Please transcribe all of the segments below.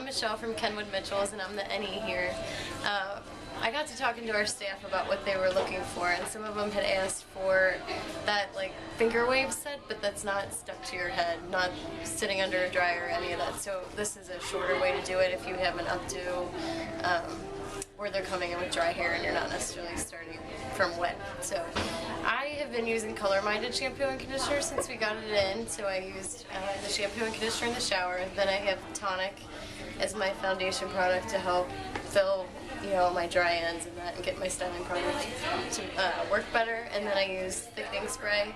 I'm Michelle from Kenwood Mitchell's, and I'm the NE here. I got to talking to our staff about what they were looking for, and some of them had asked for that like finger wave set, but that's not stuck to your head, not sitting under a dryer or any of that. So this is a shorter way to do it if you have an updo, or they're coming in with dry hair and you're not necessarily starting from wet. So I have been using color-minded shampoo and conditioner since we got it in. So I used the shampoo and conditioner in the shower. Then I have Tonic as my foundation product to help fill, you know, my dry ends and that, and get my styling product to work better. And then I use thickening spray.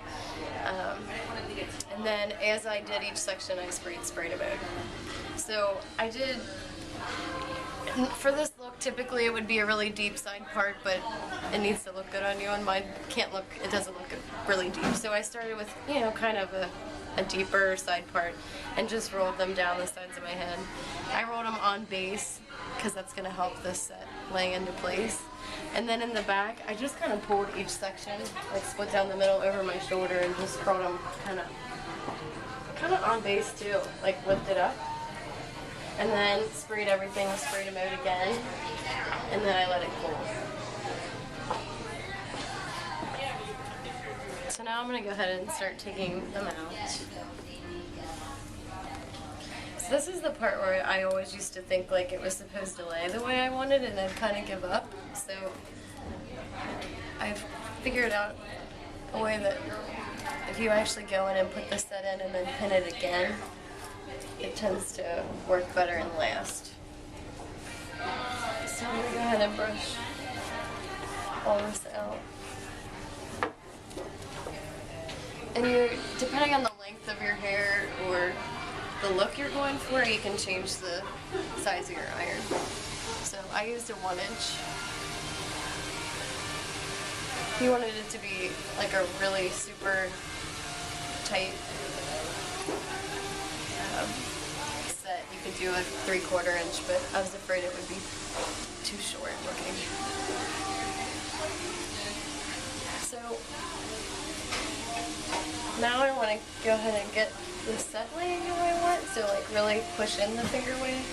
And then as I did each section, I sprayed spray to mode. So I did. For this look, typically it would be a really deep side part, but it needs to look good on you, and mine can't look, it doesn't look really deep. So I started with, you know, kind of a deeper side part and just rolled them down the sides of my head. I rolled them on base because that's going to help this set lay into place. And then in the back, I just kind of pulled each section, like split down the middle over my shoulder, and just rolled them kind of on base too, like lifted up. And then sprayed everything with spray to mode again, and then I let it cool. So now I'm going to go ahead and start taking them out. So this is the part where I always used to think like it was supposed to lay the way I wanted, and I'd kind of give up. So I've figured out a way that if you actually go in and put the set in and then pin it again, it tends to work better and last. So I'm going to go ahead and brush all this out. And depending on the length of your hair or the look you're going for, you can change the size of your iron. So I used a 1 inch. If you wanted it to be like a really super tight set, you could do a 3/4 inch, but I was afraid it would be too short looking. So now I want to go ahead and get the set laying the way I want, so like really push in the finger wave.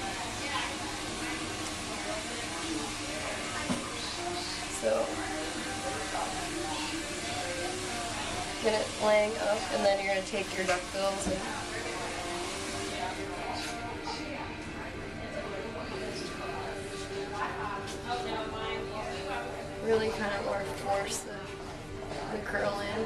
So get it laying up, and then you're going to take your duckbills and really kind of more force the curl in.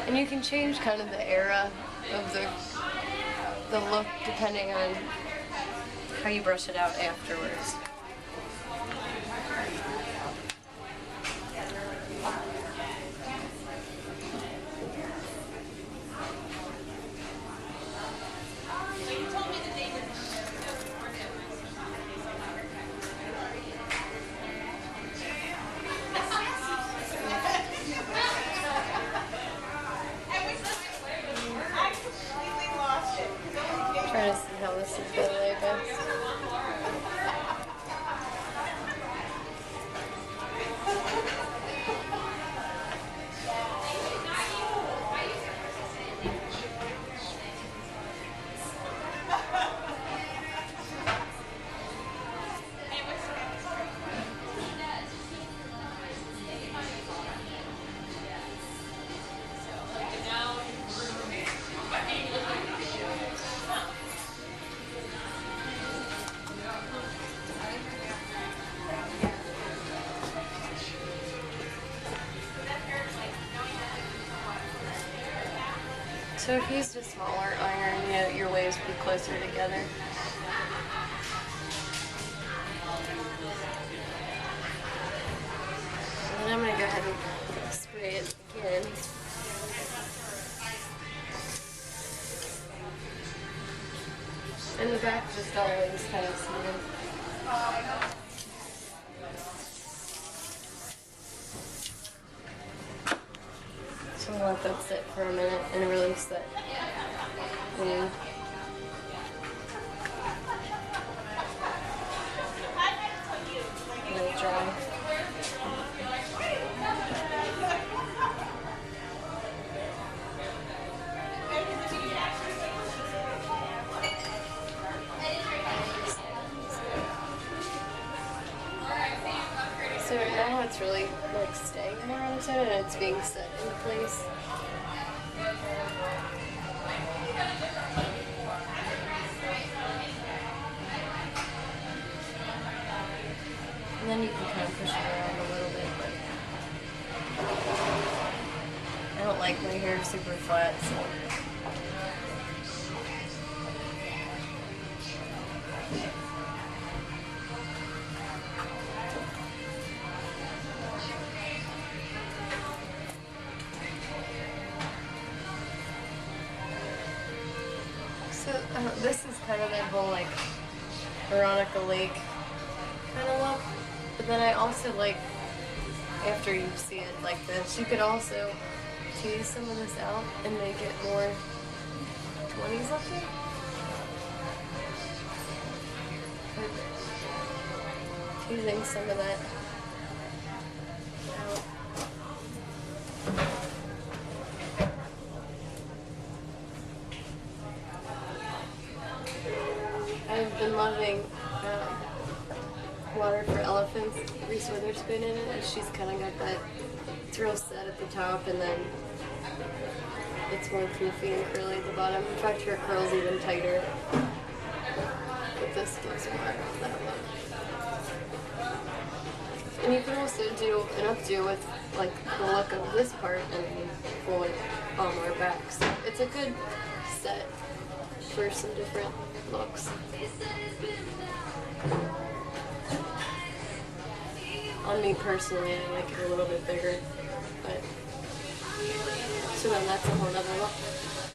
And you can change kind of the era of the look depending on how you brush it out afterwards. Trying to see how this is going to lay best. So if you used a smaller iron, you know, your waves would be closer together. And then I'm going to go ahead and spray it again. And the back just always kind of smooth. I'm gonna let that sit for a minute and release that clean. Let it dry. So right now it's really like staying more on its own and it's being set into place. And then you can kind of push it around a little bit, but I don't like my hair super flat, so. This is kind of that whole like Veronica Lake kind of look, but then I also like, after you see it like this, you could also tease some of this out and make it more 20s looking. Teasing some of that out. I've been loving Water for Elephants, Reese Witherspoon in it, and she's kind of got that, it's real set at the top and then it's more floofy and curly at the bottom. In fact, her curl's even tighter, but this gives more of that look. And you can also do an updo with like the look of this part and then pull it all more back. So it's a good set for some different looks. On me personally, I like it a little bit bigger, but so then that's a whole other look.